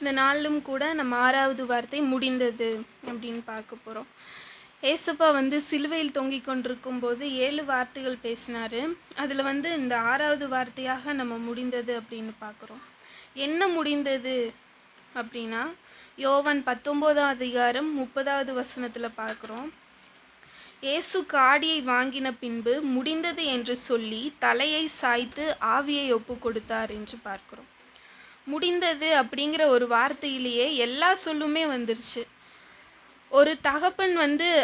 இந்த நாளிலும் கூட நம்ம 6வது வார்த்தை முடிந்தது அப்படின்னு பார்க்க போகிறோம். ஏசப்பா சிலுவையில் தொங்கிக் கொண்டிருக்கும்போது 7 வார்த்தைகள் பேசினார். அதில் இந்த 6வது வார்த்தையாக நம்ம முடிந்தது அப்படின்னு பார்க்குறோம். என்ன முடிந்தது அப்படின்னா, யோவான் 19ஆம் அதிகாரம் 30வது வசனத்தில் பார்க்குறோம். இயேசு காடியை வாங்கின பின்பு முடிந்தது என்று சொல்லி தலையை சாய்த்து ஆவியை ஒப்பு கொடுத்தார் என்று பார்க்குறோம். முடிந்தது அப்படிங்கிற ஒரு வார்த்தையிலேயே எல்லா சொல்லுமே வந்துருச்சு. ஒரு தகப்பன்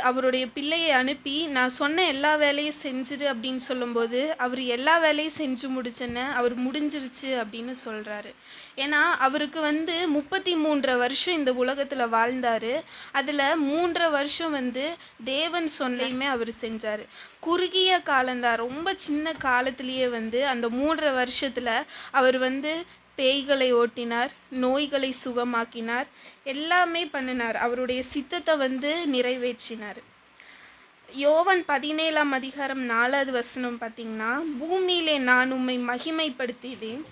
அவருடைய பிள்ளையை அனுப்பி நான் சொன்ன எல்லா வேலையும் செஞ்சிரு அப்படின்னு சொல்லும்போது அவர் எல்லா வேலையும் செஞ்சு முடிச்சேன்னு அவர் முடிஞ்சிருச்சு அப்படின்னு சொல்கிறாரு. ஏன்னா அவருக்கு 33 வருஷம் இந்த உலகத்தில் வாழ்ந்தார். அதில் 3 வருஷம் தேவன் சொன்னையுமே அவர் செஞ்சார். குறுகிய காலந்தான், ரொம்ப சின்ன காலத்திலேயே அந்த 3 வருஷத்தில் அவர் பேய்களை ஓட்டினார், நோய்களை சுகமாக்கினார், எல்லாமே பண்ணினார். அவருடைய சித்தத்தை நிறைவேற்றினார். யோவான் 17ஆம் அதிகாரம் 4வது வசனம் பார்த்திங்கன்னா, பூமியிலே நான் உம்மை மகிமைப்படுத்தினேன்,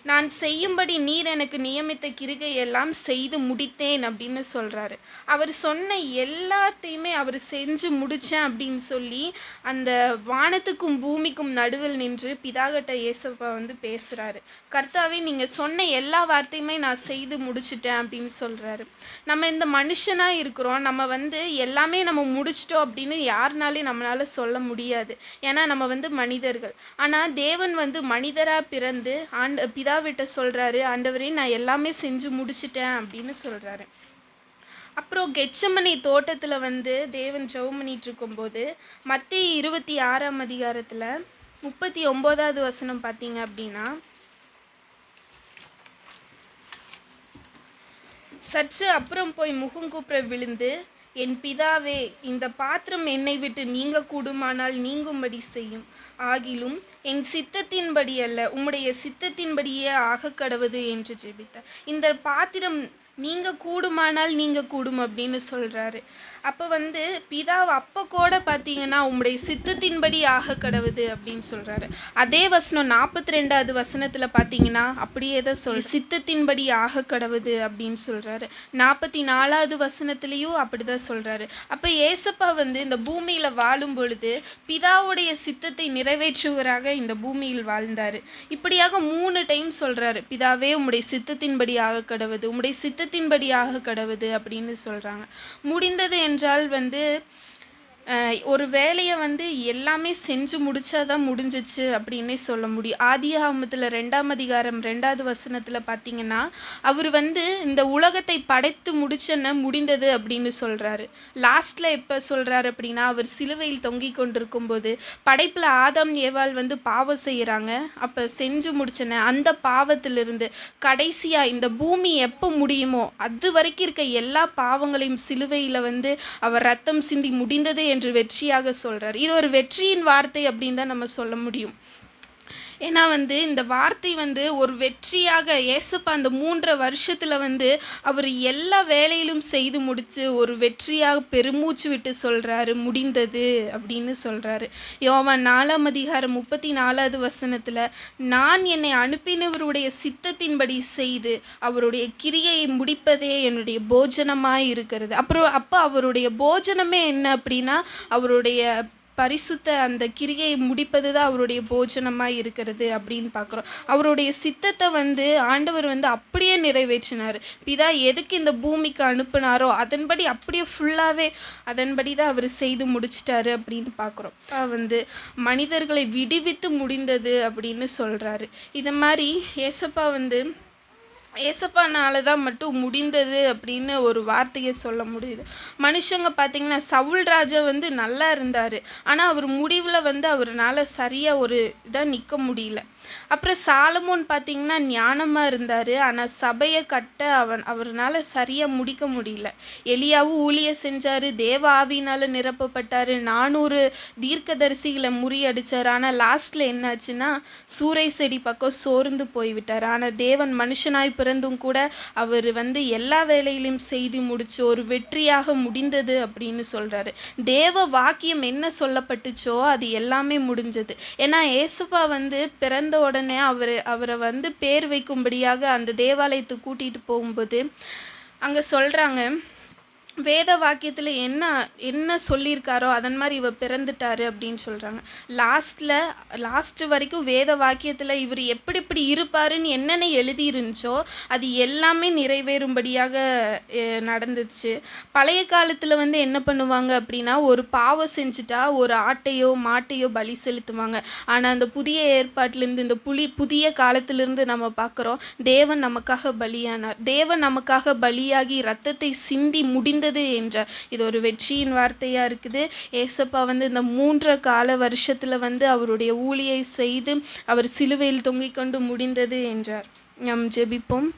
நான் செய்யும்படி நீர் எனக்கு நியமித்த கிரிகையெல்லாம் செய்து முடித்தேன் அப்படின்னு சொல்கிறாரு. அவர் சொன்ன எல்லாத்தையுமே அவர் செஞ்சு முடித்தேன் அப்படின்னு சொல்லி அந்த வானத்துக்கும் பூமிக்கும் நடுவில் நின்று பிதாகிட்ட ஏசப்பா பேசுகிறாரு. கர்த்தாவே, நீங்கள் சொன்ன எல்லா வார்த்தையுமே நான் செய்து முடிச்சிட்டேன் அப்படின்னு சொல்கிறாரு. நம்ம இந்த மனுஷனாக இருக்கிறோம், நம்ம எல்லாமே நம்ம முடிச்சிட்டோம் அப்படின்னு யாருனாலையும் நம்மளால் சொல்ல முடியாது. ஏன்னா நம்ம மனிதர்கள். ஆனால் தேவன் மனிதராக பிறந்து பிதாவிட்ட சொல்கிறாரு, ஆண்டவரே நான் எல்லாமே செஞ்சு முடிச்சிட்டேன் அப்படின்னு சொல்கிறாரு. அப்புறம் கெத்செமனே தோட்டத்தில் தேவன் ஜெபம் பண்ணிட்டு இருக்கும்போது மத்தேயு 26ஆம் அதிகாரத்தில் 39வது வசனம் பார்த்தீங்க அப்படின்னா, சற்று அப்புறம் போய் முகங்குப்புற விழுந்து, என் பிதாவே, இந்த பாத்திரம் என்னை விட்டு நீங்க கூடுமானால் நீங்கும்படி செய்யும், ஆகிலும் என் சித்தத்தின்படி அல்ல உம்முடைய சித்தத்தின்படியே ஆகக்கடவது என்று ஜெபித்தார். இந்த பாத்திரம் நீங்க கூடுமானால் நீங்க கூடும் அப்படின்னு சொல்கிறாரு. அப்போ பிதாவை அப்போ கூட பார்த்தீங்கன்னா உம்முடைய சித்தத்தின்படி ஆக கடவுது அப்படின்னு சொல்கிறாரு. அதே வசனம் 42வது வசனத்தில் பார்த்தீங்கன்னா அப்படியே தான் சித்தத்தின்படி ஆக கடவுது அப்படின்னு சொல்கிறாரு. 44வது வசனத்துலேயும் அப்படி தான் சொல்கிறாரு. அப்போ ஏசப்பா இந்த பூமியில் வாழும் பொழுது பிதாவுடைய சித்தத்தை நிறைவேற்றுவராக இந்த பூமியில் வாழ்ந்தார். இப்படியாக 3 டைம் சொல்கிறாரு, பிதாவே உம்முடைய சித்தத்தின்படி ஆக கடவுது, உம்முடைய சித்தத்தின்படி ஆக கடவுது அப்படின்னு சொல்கிறாங்க. முடிந்தது என்றால் ஒரு வேலையை எல்லாமே செஞ்சு முடிச்சாதான் முடிஞ்சிச்சு அப்படின்னே சொல்ல முடியும். ஆதியாகமத்தில் 2ஆம் அதிகாரம் 2வது வசனத்தில் பார்த்தீங்கன்னா, அவர் இந்த உலகத்தை படைத்து முடிச்சன முடிந்தது அப்படின்னு சொல்கிறாரு. லாஸ்ட்டில் எப்போ சொல்கிறாரு அப்படின்னா, அவர் சிலுவையில் தொங்கி கொண்டிருக்கும்போது படைப்பில் ஆதாம் ஏவாள் பாவம் செய்கிறாங்க. அப்போ செஞ்சு முடிச்சன அந்த பாவத்திலிருந்து கடைசியாக இந்த பூமி எப்போ முடியுமோ அது வரைக்கும் இருக்க எல்லா பாவங்களையும் சிலுவையில் அவர் ரத்தம் சிந்தி முடிந்தது என்று வெற்றியாக சொல்கிறார். இது ஒரு வெற்றியின் வார்த்தை அப்படின்னு தான் நம்ம சொல்ல முடியும். ஏன்னா இந்த வார்த்தை ஒரு வெற்றியாக ஏசப்பா அந்த 3 வருஷத்தில் அவர் எல்லா வேலையிலும் செய்து முடித்து ஒரு வெற்றியாக பெருமூச்சு விட்டு சொல்கிறாரு, முடிந்தது அப்படின்னு சொல்கிறாரு. யோவான் 4ஆம் அதிகாரம் 34வது வசனத்தில், நான் என்னை அனுப்பினவருடைய சித்தத்தின்படி செய்து அவருடைய கிரியையை முடிப்பதே என்னுடைய போஜனமாக இருக்கிறது. அப்போ அவருடைய போஜனமே என்ன அப்படின்னா, அவருடைய பரிசுத்த அந்த கிரியை முடிப்பது தான் அவருடைய போஜனமாக இருக்கிறது அப்படின்னு பார்க்குறோம். அவருடைய சித்தத்தை ஆண்டவர் அப்படியே நிறைவேற்றினார். பிதா எதுக்கு இந்த பூமிக்கு அனுப்புனாரோ அதன்படி அப்படியே ஃபுல்லாகவே அதன்படி தான் அவர் செய்து முடிச்சிட்டாரு அப்படின்னு பார்க்குறோம். மனிதர்களை விடுவித்து முடிந்தது அப்படின்னு சொல்கிறாரு. இது மாதிரி ஏசப்பானால தான் மட்டும் முடிந்தது அப்படின்னு ஒரு வார்த்தையை சொல்ல முடியுது. மனுஷங்க பார்த்திங்கன்னா சவுல் ராஜா நல்லா இருந்தார். ஆனால் அவர் முடிவில் அவரால் சரியாக ஒரு இதாக நிற்க முடியல. அப்புறம் சாலமோன் பார்த்திங்கன்னா ஞானமாக இருந்தார். ஆனால் சபையை கட்ட அவரால் சரியாக முடிக்க முடியல. எலியாவும் ஊழியம் செஞ்சார், தேவ ஆவியினால் நிரப்பப்பட்டார், 400 தீர்க்கதரிசிகளை முறியடித்தார். ஆனால் லாஸ்ட்டில் என்னாச்சுன்னா சூறை செடி பக்கம் சோர்ந்து போய்விட்டார். ஆனால் தேவன் மனுஷனாய் பிறந்தும் கூட அவர் எல்லா வேலையிலும் செய்து முடிச்சு ஒரு வெற்றியாக முடிந்தது அப்படின்னு சொல்கிறாரு. தேவ வாக்கியம் என்ன சொல்லப்பட்டுச்சோ அது எல்லாமே முடிஞ்சது. ஏன்னா ஏசப்பா பிறந்த உடனே அவரை வந்து பேர் வைக்கும்படியாக அந்த தேவாலயத்துக்கு கூட்டிகிட்டு போகும்போது அங்கே சொல்கிறாங்க, வேத வாக்கியத்தில் என்ன சொல்லியிருக்காரோ அதன் மாதிரி இவர் பிறந்துட்டாரு அப்படின்னு சொல்கிறாங்க. லாஸ்ட்டு வரைக்கும் வேத வாக்கியத்தில் இவர் எப்படி இருப்பாருன்னு என்னென்ன எழுதியிருந்துச்சோ அது எல்லாமே நிறைவேறும்படியாக நடந்துச்சு. பழைய காலத்தில் வந்து என்ன பண்ணுவாங்க அப்படின்னா, ஒரு பாவம் செஞ்சுட்டா ஒரு ஆட்டையோ மாட்டையோ பலி செலுத்துவாங்க. ஆனால் அந்த புதிய ஏற்பாட்டிலேருந்து இந்த புதிய காலத்திலிருந்து நம்ம பார்க்குறோம், தேவன் நமக்காக பலியானார். தேவன் நமக்காக பலியாகி இரத்தத்தை சிந்தி முடிந்தது என்றார். இது ஒரு வெற்றியின் வார்த்தையா இருக்குது. ஏசப்பா வந்து இந்த 3 கால வருஷத்துல வந்து அவருடைய ஊழியை செய்து அவர் சிலுவையில் தொங்கிக் கொண்டு முடிந்தது என்றார். நாம் ஜெபிப்போம்.